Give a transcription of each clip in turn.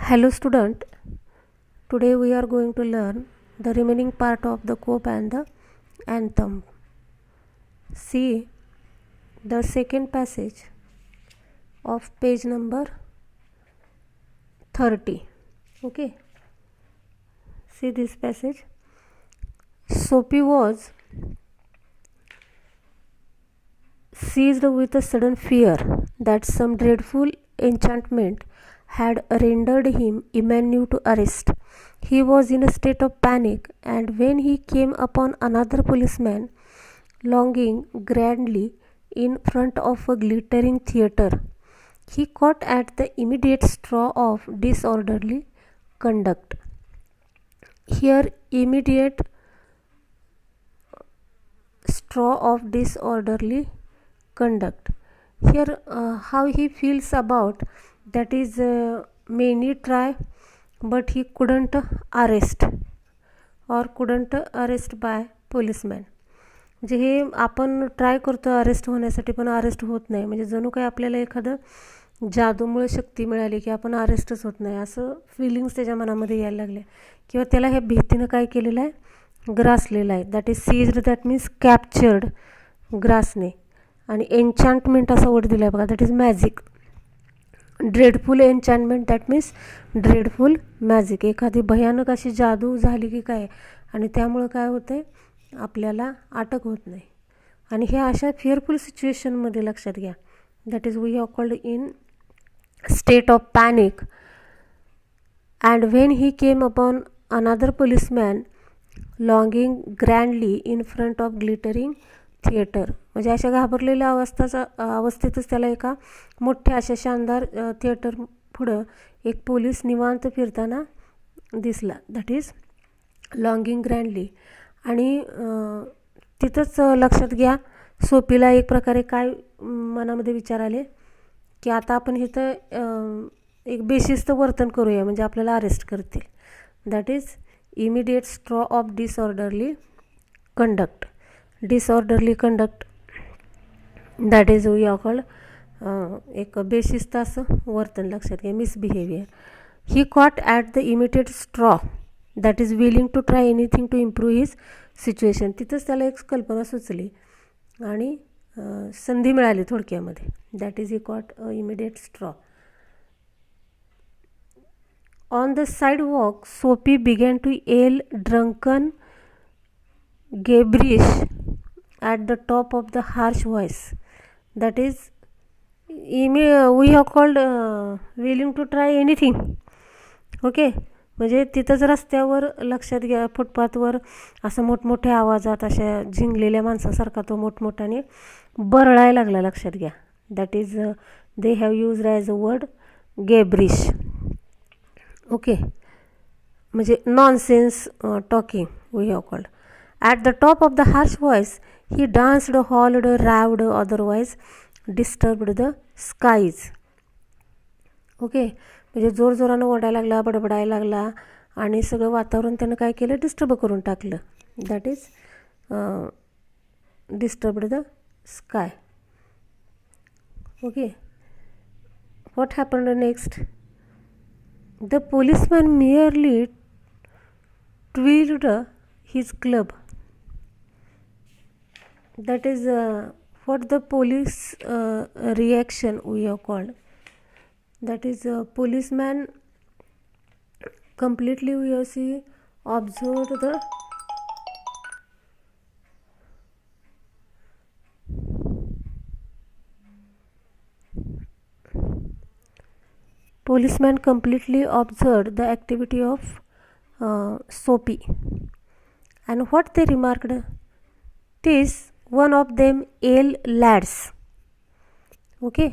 Hello student, today we are going to learn the remaining part of the cope and the anthem. See the second passage of page number 30. Okay, see this passage. Soapy was seized with a sudden fear that some dreadful enchantment had rendered him immune to arrest. He was in a state of panic, and when he came upon another policeman lounging grandly in front of a glittering theatre, he caught at the immediate straw of disorderly conduct. Here, immediate straw of disorderly conduct. Here, how he feels about that is many try, but he couldn't arrest by policeman. म्हणजे हे आपण try करतो arrest होण्यासाठी पण arrest होत नाही. म्हणजे जणू काही आपल्याला एखादं जादूमुळे शक्ती मिळाली की आपण अरेस्टच होत नाही असं फिलिंग्स त्याच्या मनामध्ये यायला लागले, किंवा त्याला ह्या भीतीनं काय केलेलं आहे, ग्रासलेलं आहे. That is seized, that means captured, ग्रासने. आणि एन्चांटमेंट असा वर्ड दिला आहे बघा, that is magic. Dreadful enchantment, that means dreadful magic. एखादी भयानक अशी जादू झाली की काय, आणि त्यामुळं काय होतं आहे, आपल्याला अटक होत नाही. आणि हे अशा फिअरफुल सिच्युएशनमध्ये लक्षात घ्या, that is we have called in state of panic. And when he came upon another policeman longing grandly in front of glittering theatre. म्हणजे अशा घाबरलेल्या अवस्थेतच त्याला एका मोठ्या अशा शानदार थिएटर पुढं एक पोलीस निवांत फिरताना दिसला, दॅट इज लॉंगिंग ग्रँडली. आणि तिथंच लक्षात घ्या, सोपीला एक प्रकारे काय मनामध्ये विचार आले की आता आपण इथं एक बेशिस्त वर्तन करूया, म्हणजे आपल्याला अरेस्ट करतील. That is immediate straw of disorderly conduct. Disorderly conduct, that is we are called एक बेशिस्त असं वर्तन, लक्षात घ्या, misbehaviour. He caught at the immediate straw, that is willing to try anything to improve his situation. तिथंच त्याला एक कल्पना सुचली आणि संधी मिळाली थोडक्यामध्ये. That is he caught immediate straw. On the sidewalk Soapy began to yell drunken gibberish at the top of the harsh voice. That is we have called willing to try anything. Okay, म्हणजे तिथंच रस्त्यावर लक्षात घ्या, फुटपाथवर असं मोठमोठ्या आवाजात अशा झिंगलेल्या माणसासारखा तो मोठमोठ्याने बरळायला लागला, लक्षात घ्या. That is they have used as a word gibberish. Okay, म्हणजे nonsense talking we have called. At the top of the harsh voice, he danced, howled, raved, otherwise disturbed the skies. Okay, म्हणजे जोरजोरानं ओरडायला लागला, बडबडायला लागला आणि सगळं वातावरण त्यानं काय केलं, डिस्टर्ब करून टाकलं. That is disturbed the sky. Okay, what happened next? The policeman merely twirled his club. That is what the police reaction we have called. That is policeman completely we have see observed the policeman completely observed the activity of Soapy. And what they remarked, "'tis one of them ill lads." Okay,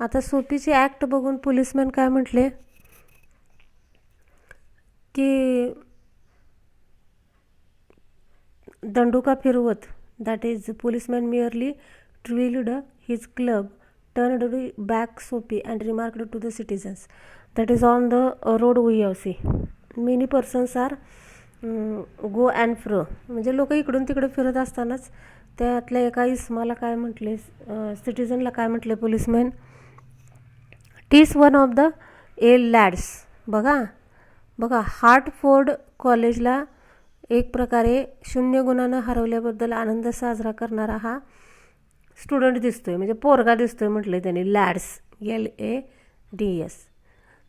आता सोपीचे act बघून policeman काय म्हटले की दंडुका फिरवत, that is policeman merely twirled his club, turned back Soapy and remarked to the citizens. That is on the road we have see many persons are go and fro. म्हणजे लोक इकडून तिकडे फिरत असतानाच त्यातल्या एका इस्माला काय म्हटले, सिटीजनला काय म्हटले पोलिसमॅन, टीस वन ऑफ द एल लॅड्स. बघा बघा हार्टफोर्ड कॉलेजला एक प्रकारे 0 गुणानं हरवल्याबद्दल आनंद साजरा करणारा हा स्टुडंट दिसतोय, म्हणजे पोरगा दिसतोय म्हटलं त्यांनी, लॅड्स LADS,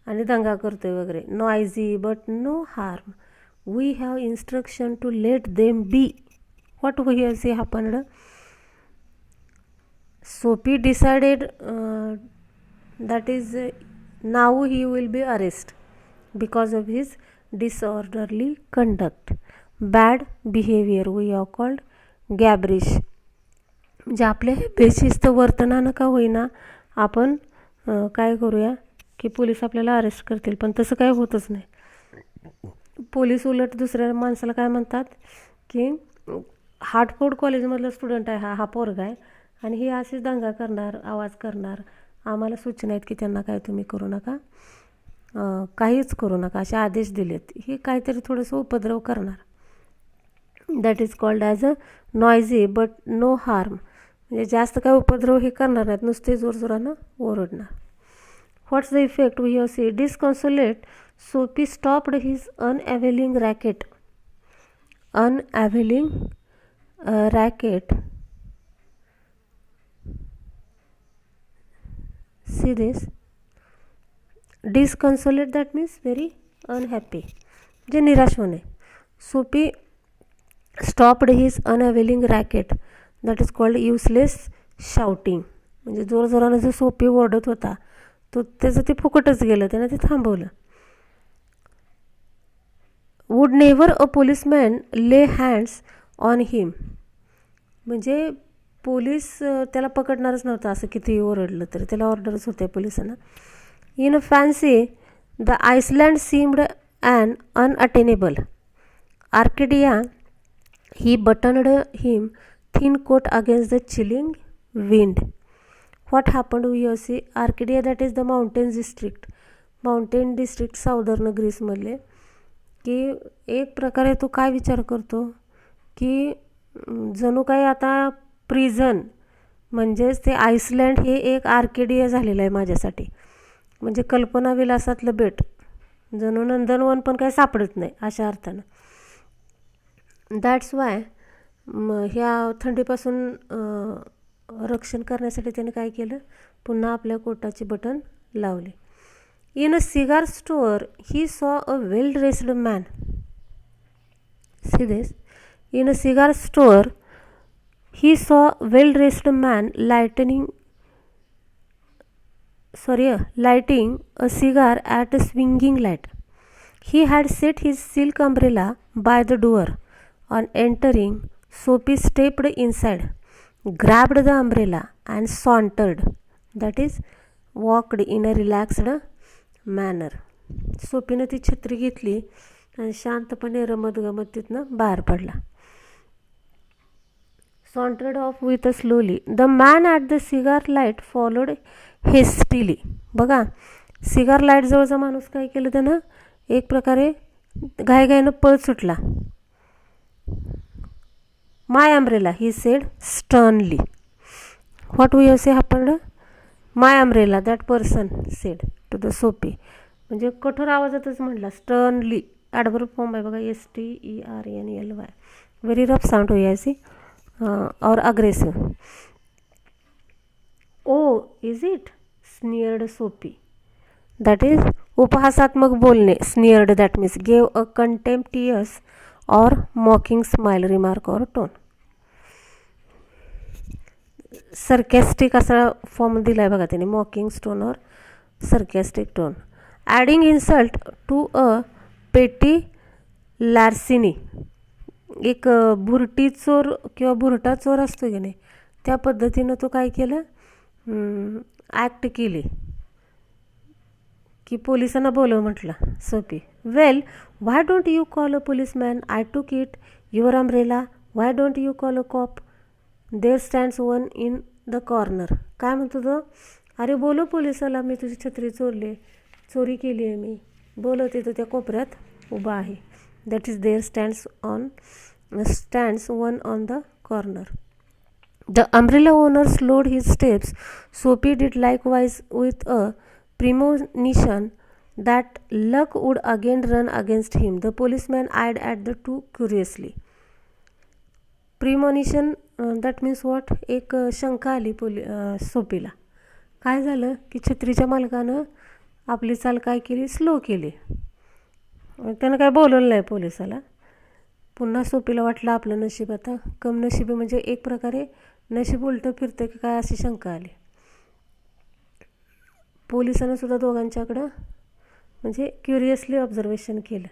आणि दंगा करतोय वगैरे. Noisy but no harm, we have instruction to let them be. What we have see happened? Sophie decided that is now he will be arrested because of his disorderly conduct, bad behavior. We are called gabbish. म्हणजे आपल्या बेशिस्त वर्तनानं का होईना आपण काय करूया की police आपल्याला अरेस्ट करतील, पण तसं काय होतच नाही. पोलीस उलट दुसऱ्या माणसाला काय म्हणतात की हार्टफोर्ड कॉलेजमधला स्टुडंट आहे हा पोरगा आहे आणि हे असेच दंगा करणार, आवाज करणार, आम्हाला सूचना आहेत की त्यांना काय तुम्ही करू नका, काहीच करू नका असे आदेश दिलेत. हे काहीतरी थोडंसं उपद्रव करणार. That is called as a noisy but no harm, म्हणजे जास्त काय उपद्रव हे करणार नाहीत, नुसते जोरजोरानं ओरडणार. What's the effect? We have see disconsolate Soapy stopped his unavailing racket. Unavailing racket. See this, disconsolate, that means very unhappy, जे निराश होणे. सोपी stopped his unavailing racket, that is called useless shouting, म्हणजे जोरजोरानं जो सोपी ओरडत होता तो त्याचं ते फुकटच गेलं, त्यानं ते थांबवलं. would never a policeman lay hands on him, म्हणजे पोलीस त्याला पकडणारच नव्हता असं कितीही ओरडलं तरी, त्याला ऑर्डरच होते पोलिसांना. In a fancy the island seemed an unattainable. Arcadia he buttoned him thin coat against the chilling wind. What happened? We have see Arcadia, that is the mountain district southern ग्रीसमधले. की एक प्रकारे तो काय विचार करतो की जणू काही आता प्रिझन म्हणजेच ते आइसलँड हे एक आर्केडिया झालेलं आहे माझ्यासाठी, म्हणजे कल्पनाविलासातलं बेट, जणू नंदनवन पण काही सापडत नाही अशा अर्थानं. दॅट्स वाय ह्या थंडीपासून रक्षण करण्यासाठी त्याने काय केलं, पुन्हा आपल्या कोटाची बटन लावले. In a cigar store he saw a well dressed man. See this, in a cigar store he saw well-dressed man lighting a cigar at a swinging light. He had set his silk umbrella by the door. On entering, Sophie stepped inside, grabbed the umbrella and sauntered, that is walked in a relaxed manner. सोपीनं ती छत्री घेतली आणि शांतपणे रमत गमत तिथनं बाहेर पडला. sauntered off with a slowly. The man at the cigar light followed hastily. बघा सिगार लाईट जवळचा माणूस काय केलं त्यानं, एक प्रकारे घाईघाईनं पळ सुटला. My umbrella, he said sternly. What we have say happened? My umbrella, that person said to the Soapy, म्हणजे कठोर आवाजातच म्हटला. स्टर्नली ॲडव्हर्ब फॉर्म आहे बघा, STERNLY, व्हेरी रफ साऊंड होई अशी और aggressive. Oh is it? Sneered Soapy, that is उपहासात्मक बोलणे. Sneered that means gave a contemptuous और मॉकिंग स्माइल, रिमार्क और टोन. सर्कॅस्टिक असा फॉर्म दिला आहे बघा त्याने, मॉकिंग टोन और sarcastic tone. Adding insult to a petty larceny, एक भुरटी चोर किंवा भुरटा चोर असतो की नाही त्या पद्धतीनं तो काय केलं, ॲक्ट केली की पोलिसांना बोलव म्हटलं. Soapy, well why don't you call a policeman, I took it your umbrella, why don't you call a cop, there stands one in the corner. काय म्हणतो तो, अरे बोलो पोलिसाला, मी तुझी छत्री चोरी केली आहे मी, बोलवते तो त्या कोपऱ्यात उभा आहे. That is there stands one on the corner. The umbrella owner slowed his steps. Sophie did likewise with a premonition that luck would again run against him. The policeman eyed at the two curiously. Premonition that means what, एक शंका आली सोपीला. काय झालं की छत्रीच्या मालकानं आपली चाल काय केली, स्लो केली. त्यानं काय बोलवलं नाही पोलिसाला. पुन्हा सोपीला वाटलं आपलं नशीब आता कमनशिबी, म्हणजे एक प्रकारे नशीब उलटं फिरतं की काय अशी शंका आली. पोलिसानं सुद्धा दोघांच्याकडं म्हणजे क्युरियसली ऑब्झर्वेशन केलं.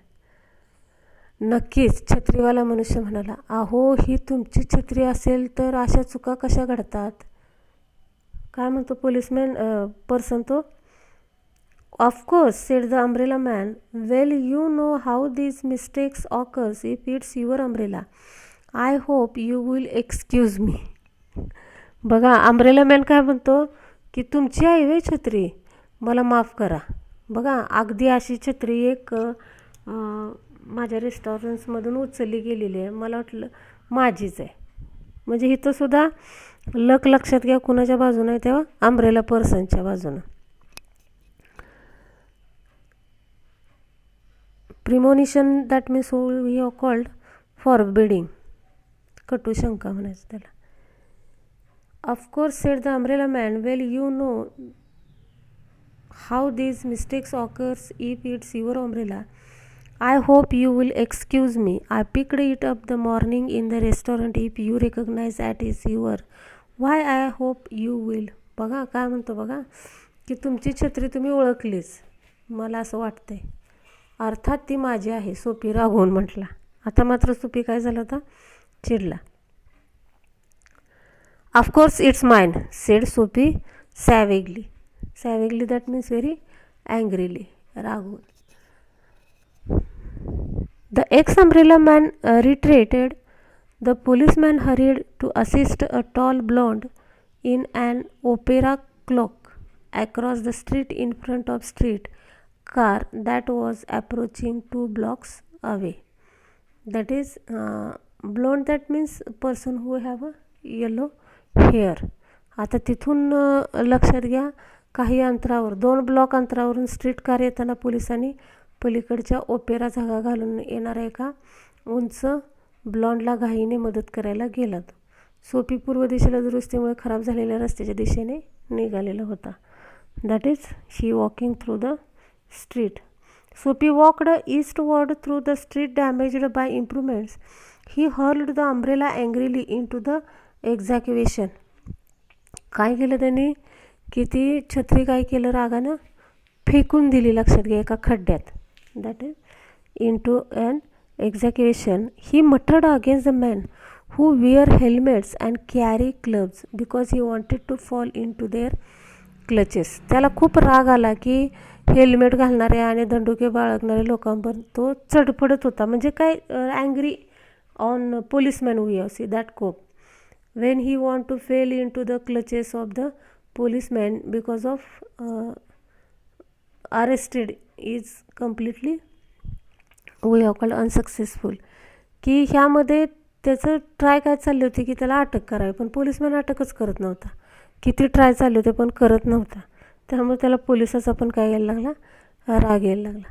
नक्कीच छत्रीवाला मनुष्य म्हणाला, अहो ही तुमची छत्री असेल तर अशा चुका कशा घडतात. काय म्हणतो पोलिसमॅन पर्सन तो. Of course said the umbrella man, well you know how these mistakes occurs if it's your umbrella. I hope you will excuse me. बघा अम्ब्रेला मॅन काय म्हणतो की तुमची आहे वे छत्री, मला माफ करा. बघा अगदी अशी छत्री एक माझ्या रेस्टॉरंट्समधून उचलली गेलेली आहे, मला वाटलं माझीच आहे. म्हणजे इथं सुद्धा लक लक्षात घ्या कुणाच्या बाजूनं आहे, तेव्हा अम्ब्रेला पर्सनच्या बाजूनं. Premonition that means we have called forbidding, कटुशंका म्हणायचं त्याला. Of course said the umbrella man, well you know how these mistakes occurs if it's your umbrella. I hope you will excuse me. I picked it up the morning in the restaurant. If you recognize that is your. Why I hope you will. बघा काय म्हणतो बघा की तुमची छत्री तुम्ही ओळखलीच, मला असं वाटतंय. अर्थात ती माझी आहे, सोपी रागवून म्हटला. आता मात्र सोपी काय झालं होता, चिडला. Of course it's mine said Soapy savagely. Savagely that means very angrily, रागवून. The ex-umbrella man retreated. The policeman hurried to assist a tall blonde in an opera cloak across the street in front of street car that was approaching 2 blocks away. That is blonde, that means person who have a yellow hair. आता तिथून लक्षात घ्या काही अंतरावर 2 block अंतरावरून street car येताना पोलिसांनी पलीकडच्या ओपेरा जागा घालून येणाऱ्या एका उंच ब्लॉन्डला घाईने मदत करायला गेला. तो सोपी पूर्व दिशेला दुरुस्तीमुळे खराब झालेल्या रस्त्याच्या दिशेने निघालेला होता. That is she walking through the street. Soapy walked eastward through the street damaged by improvements. He hurled the umbrella angrily into the excavation. काय केलं त्यांनी की ती छत्री काय केलं रागानं फेकून दिली, लक्षात घ्या, एका खड्ड्यात. that is into an execution. He muttered against the men who wear helmets and carry clubs because he wanted to fall into their clutches. त्याला खूप राग आला की हेल्मेट घालणारे आणि दंडुके बाळगणारे लोकांवर तो चढपडत होता. म्हणजे काय, angry on policeman we have see that cop when he want to fell into the clutches of the policeman because of arrested is completely we have called unsuccessful. की ह्यामध्ये त्याचं ट्राय काय चालली होती की त्याला अटक करावी, पण पोलिसमॅन अटकच करत नव्हता. किती ट्राय चालले होते पण करत नव्हता. त्यामुळे त्याला पोलिसाचा पण काय यायला लागला, राग यायला लागला.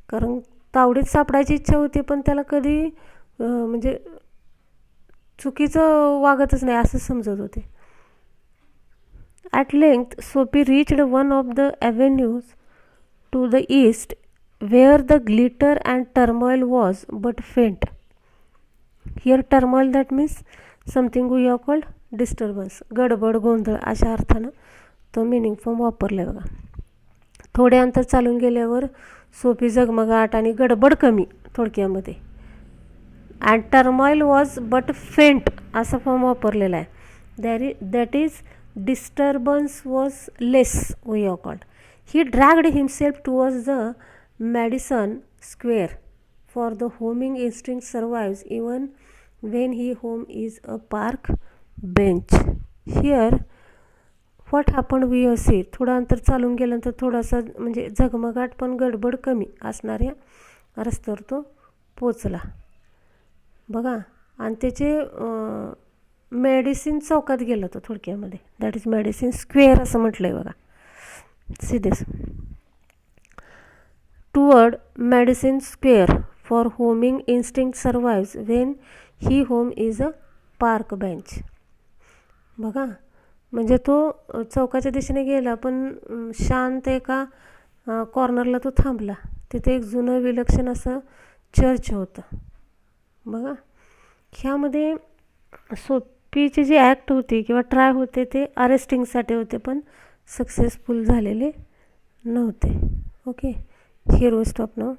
कारण तावडीत सापडायची इच्छा होती पण त्याला कधी म्हणजे चुकीचं वागतच नाही असं समजत होते. ॲट लेंथ सोपी reached one of the avenues to the east where the glitter and turmoil was but faint. Here turmoil that means something we have called disturbance, गडबड गोंधळ अशा अर्थानं तो मिनिंग फॉर्म वापरला आहे बघा. थोडे अंतर चालून गेल्यावर सोपी जगमगाट आणि गडबड कमी थोडक्यामध्ये. And turmoil was but faint असा फॉर्म वापरलेला आहे. That is disturbance was less we have called. He dragged himself towards the Madison Square, for the homing instinct survives even when he home is a park bench. Here, what happened we have seen. थोडं अंतर चालून गेल्यानंतर थोडासा म्हणजे झगमगाट पण गडबड कमी असणाऱ्या रस्त्यावर तो पोचला बघा. आणि त्याचे मेडिसिन चौकात गेला तो थोडक्यामध्ये. दॅट इज मेडिसिन स्क्वेअर असं म्हटलं आहे बघा. See this. Toward medicine square for homing instinct survives when he home is a park bench. बघा, म्हणजे तो चौकाच्या दिशेने गेला पण शांत एका कॉर्नरला तो थांबला. तिथे एक जुनं विलक्षण असं चर्च होतं. बघा, ह्यामध्ये सोपीची जी ॲक्ट होती किंवा ट्राय होते ते अरेस्टिंगसाठी होते पण सक्सेसफुल झालेले नव्हते. Okay, here we stop now.